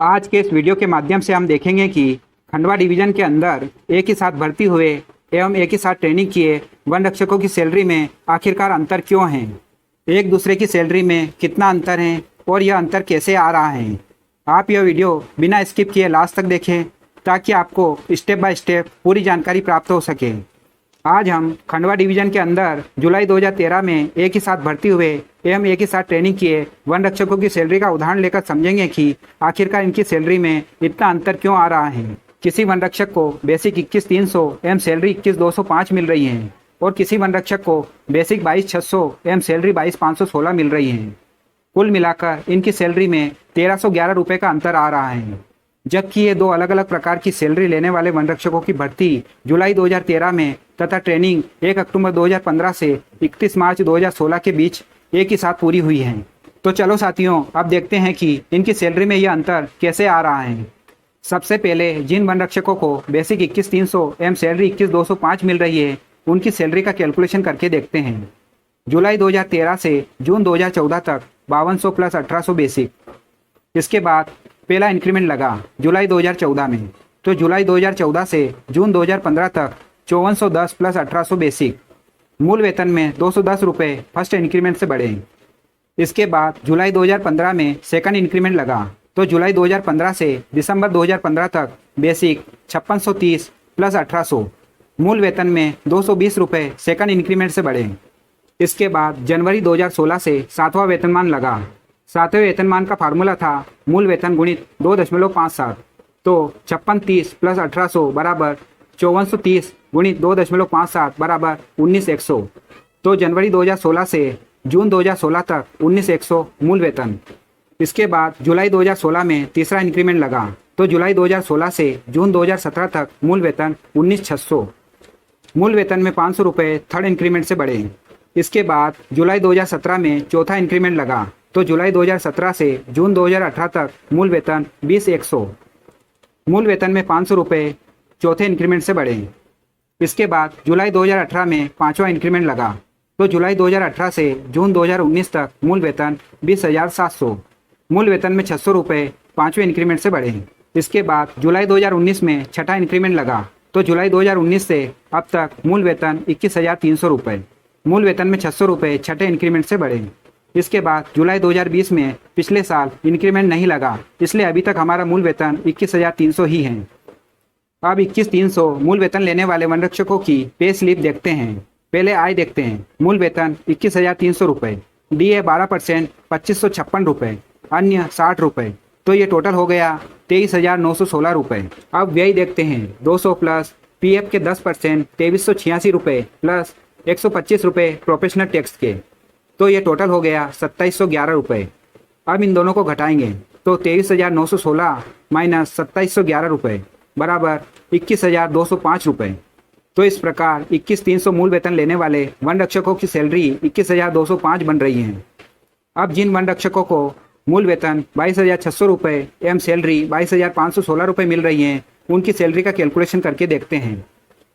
आज के इस वीडियो के माध्यम से हम देखेंगे कि खंडवा डिवीजन के अंदर एक ही साथ भर्ती हुए एवं एक ही साथ ट्रेनिंग किए वन रक्षकों की सैलरी में आखिरकार अंतर क्यों है, एक दूसरे की सैलरी में कितना अंतर है और यह अंतर कैसे आ रहा है। आप यह वीडियो बिना स्किप किए लास्ट तक देखें ताकि आपको स्टेप बाय स्टेप पूरी जानकारी प्राप्त हो सके। आज हम खंडवा डिवीजन के अंदर जुलाई 2013 में एक ही साथ भर्ती हुए एवं एक ही साथ ट्रेनिंग किए वन रक्षकों की सैलरी का उदाहरण लेकर समझेंगे कि आखिरकार इनकी सैलरी में इतना अंतर क्यों आ रहा है। किसी वन रक्षक को बेसिक 21,300 एवं सैलरी 21,205 मिल रही है और किसी वन रक्षक को बेसिक 22,600 एवं सैलरी 22,516 मिल रही है। कुल मिलाकर इनकी सैलरी में 1,311 रुपये का अंतर आ रहा है। जबकि ये दो अलग अलग प्रकार की सैलरी लेने वाले वन रक्षकों की भर्ती जुलाई 2013 में तथा ट्रेनिंग 1 अक्टूबर 2015 से 31 मार्च 2016 के बीच एक ही साथ पूरी हुई है। तो चलो साथियों, अब देखते हैं कि इनकी सैलरी में यह अंतर कैसे आ रहा है। सबसे पहले जिन वन रक्षकों को बेसिक 21,300 एवं सैलरी 21,205 मिल रही है उनकी सैलरी का कैलकुलेशन करके देखते हैं। जुलाई 2013 से जून 2014 तक 5200 प्लस 1800 बेसिक। इसके बाद पहला इंक्रीमेंट लगा जुलाई 2014 में, तो जुलाई 2014 से जून 2015 तक 5410 प्लस 1800 बेसिक। मूल वेतन में 210 रुपये फर्स्ट इंक्रीमेंट से बढ़े। इसके बाद जुलाई 2015 में सेकंड इंक्रीमेंट लगा, तो जुलाई 2015 से दिसंबर 2015 तक बेसिक 5630 प्लस 1800। मूल वेतन में 220 रुपये सेकंड इंक्रीमेंट से बढ़े। इसके बाद जनवरी 2016 से सातवां वेतनमान लगा। सातवें वेतनमान का फार्मूला था मूल वेतन गुणित 2.57, तो 5630 प्लस 1800 बराबर 5430 गुणित 2.57 बराबर 19,100। तो जनवरी 2016 से जून 2016 तक 19,100 मूल वेतन। इसके बाद जुलाई 2016 में तीसरा इंक्रीमेंट लगा, तो जुलाई 2016 से जून 2017 तक मूल वेतन 19,600। मूल वेतन में 500 रुपये थर्ड इंक्रीमेंट से बढ़े। इसके बाद जुलाई 2017 में चौथा इंक्रीमेंट लगा, तो जुलाई 2017 से जून 2018 तक मूल वेतन 20,100। मूल वेतन में 500 रुपये चौथे इंक्रीमेंट से बढ़े। इसके बाद जुलाई 2018 में पाँचवा इंक्रीमेंट लगा, तो जुलाई 2018 से जून 2019 तक मूल वेतन 20,700। मूल वेतन में 600 रुपये पाँचवें इंक्रीमेंट से बढ़े। इसके बाद जुलाई 2019 में छठा इंक्रीमेंट लगा, तो जुलाई 2019 से अब तक मूल वेतन 21,300 रुपये। मूल वेतन में 600 रुपये छठे इंक्रीमेंट से बढ़े। इसके बाद जुलाई 2020 में पिछले साल इंक्रीमेंट नहीं लगा, इसलिए अभी तक हमारा मूल वेतन 21,300 ही है। अब 21,300 मूल वेतन लेने वाले वन रक्षकों की पे स्लिप देखते हैं। पहले आय देखते हैं। मूल वेतन 21,300 रुपये, डीए 12% 2,556 रुपये, अन्य 60 रुपये, तो ये टोटल हो गया 23,916 रुपये। अब व्यय देखते हैं। 200 प्लस पीएफ के 10% 2,386 रुपये प्लस 125 रुपये प्रोफेशनल टैक्स के, तो ये टोटल हो गया 2,711 रुपये। अब इन दोनों को घटाएंगे तो 23,916 माइनस 2,711 रुपये बराबर 21,205 रुपये। तो इस प्रकार 21,300 मूल वेतन लेने वाले वन रक्षकों की सैलरी 21,205 बन रही है। अब जिन वन रक्षकों को मूल वेतन 22,600 रुपये एवं सैलरी 22,516 रुपये मिल रही है उनकी सैलरी का कैलकुलेशन करके देखते हैं।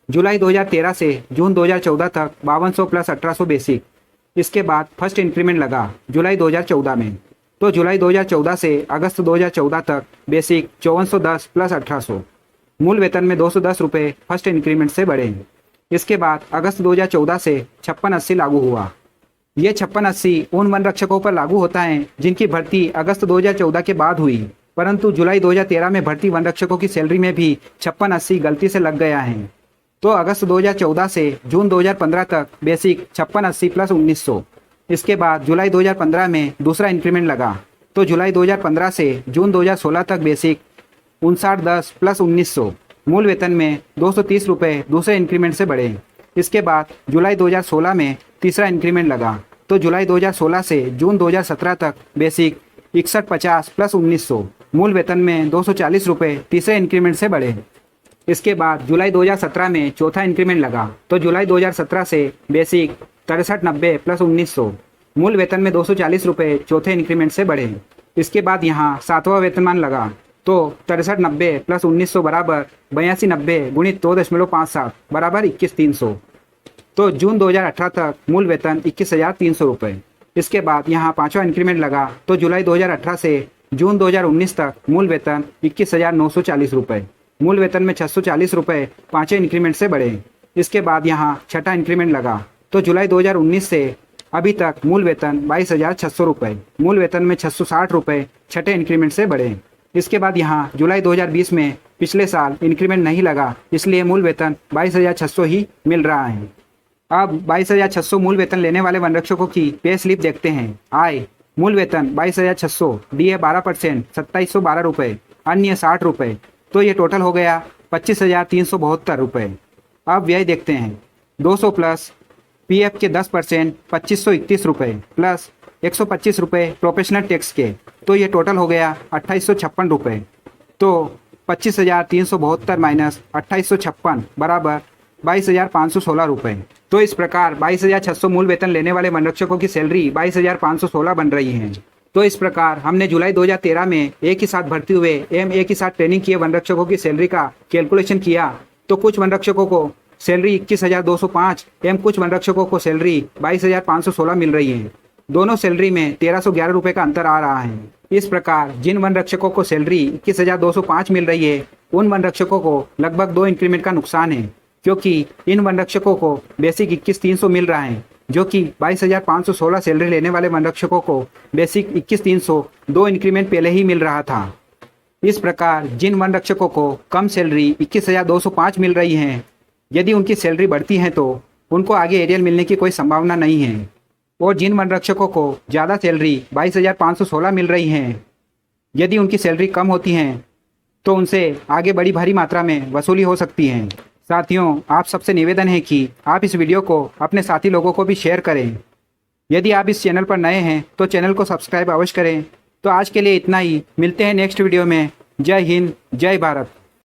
जुलाई 2013 से जून 2014 तक 5200 प्लस 1800 बेसिक। इसके बाद फर्स्ट इंक्रीमेंट लगा जुलाई 2014 में, तो जुलाई 2014 से अगस्त 2014 तक बेसिक 5410 प्लस 1800। मूल वेतन में 210 रुपये फर्स्ट इंक्रीमेंट से बढ़े। इसके बाद अगस्त 2014 से 5680 लागू हुआ। ये 5680 उन वन रक्षकों पर लागू होता है जिनकी भर्ती अगस्त 2014 के बाद हुई, परंतु जुलाई 2013 में भर्ती वन रक्षकों की सैलरी में भी 5680 गलती से लग गया है। तो अगस्त 2014 से जून 2015 तक बेसिक 5680 प्लस 1900। इसके बाद जुलाई 2015 में दूसरा इंक्रीमेंट लगा, तो जुलाई 2015 से जून 2016 तक बेसिक 5910 प्लस 1900। मूल वेतन में 230 रुपये दूसरे इंक्रीमेंट से बढ़े। इसके बाद जुलाई 2016 में तीसरा इंक्रीमेंट लगा, तो जुलाई 2016 से जून 2017 तक बेसिक 6150 प्लस 1900। मूल वेतन में 240 रुपये तीसरे इंक्रीमेंट से बढ़े। इसके बाद जुलाई 2017 में चौथा इंक्रीमेंट लगा, तो जुलाई 2017 से बेसिक 6390 प्लस 1900। मूल वेतन में 240 रुपये चौथे इंक्रीमेंट से बढ़े। इसके बाद यहाँ सातवां वेतनमान लगा, तो 6390 प्लस 1900 बराबर 8290 गुणित 2.57 बराबर 21,300। तो जून 2018 तक मूल वेतन 21,300 रुपये। इसके बाद यहाँ पाँचवा इंक्रीमेंट लगा, तो जुलाई 2018 से जून 2019 तक मूल वेतन 21,940 रुपये, मूल वेतन में 640 रुपये पाँचवें इंक्रीमेंट से बढ़े। इसके बाद यहाँ छठा इंक्रीमेंट लगा तो जुलाई 2019 से अभी तक मूल वेतन 22,600 रुपये, मूल वेतन में 660 रुपये छठे इंक्रीमेंट से बढ़े। इसके बाद यहाँ जुलाई 2020 में पिछले साल इंक्रीमेंट नहीं लगा, इसलिए मूल वेतन 22,600 ही मिल रहा है। अब 22,600 मूल वेतन लेने वाले वनरक्षकों की पे स्लिप देखते हैं। आय मूल वेतन 22,600, डीए 12%, 2,712 रुपये, अन्य 60 रुपये, तो ये टोटल हो गया 25,372 रुपये। अब व्यय देखते हैं। 200 प्लस पीएफ के 10% 2,531 रुपये प्लस 125 रुपये प्रोफेशनल टैक्स के, तो ये टोटल हो गया 2,856 रुपये। तो 25,372 माइनस 2,856 बराबर 22,516 रुपये। तो इस प्रकार 22,600 मूल वेतन लेने वाले वनरक्षकों की सैलरी 22,516 बन रही है। तो इस प्रकार हमने जुलाई 2013 में एक ही साथ भर्ती हुए एवं एक ही साथ ट्रेनिंग किए वनरक्षकों की सैलरी का कैलकुलेशन किया तो कुछ वनरक्षकों को सैलरी 21,205 एवं कुछ वनरक्षकों को सैलरी 22,516 मिल रही है। दोनों सैलरी में 1,311 रुपये का अंतर आ रहा है। इस प्रकार जिन वनरक्षकों को सैलरी 21,205 मिल रही है उन वनरक्षकों को लगभग 2 इंक्रीमेंट का नुकसान है, क्योंकि इन वनरक्षकों को बेसिक 21,300 मिल रहा है, जो कि 22,516 सैलरी लेने वाले वनरक्षकों को बेसिक 21,300 2 इंक्रीमेंट पहले ही मिल रहा था। इस प्रकार जिन वनरक्षकों को कम सैलरी 21,205 मिल रही है, यदि उनकी सैलरी बढ़ती है तो उनको आगे एरियल मिलने की कोई संभावना नहीं है, और जिन वनरक्षकों को ज़्यादा सैलरी 22,516 मिल रही है, यदि उनकी सैलरी कम होती है तो उनसे आगे बड़ी भारी मात्रा में वसूली हो सकती है। साथियों, आप सबसे निवेदन है कि आप इस वीडियो को अपने साथी लोगों को भी शेयर करें। यदि आप इस चैनल पर नए हैं तो चैनल को सब्सक्राइब अवश्य करें। तो आज के लिए इतना ही, मिलते हैं नेक्स्ट वीडियो में। जय हिंद, जय भारत।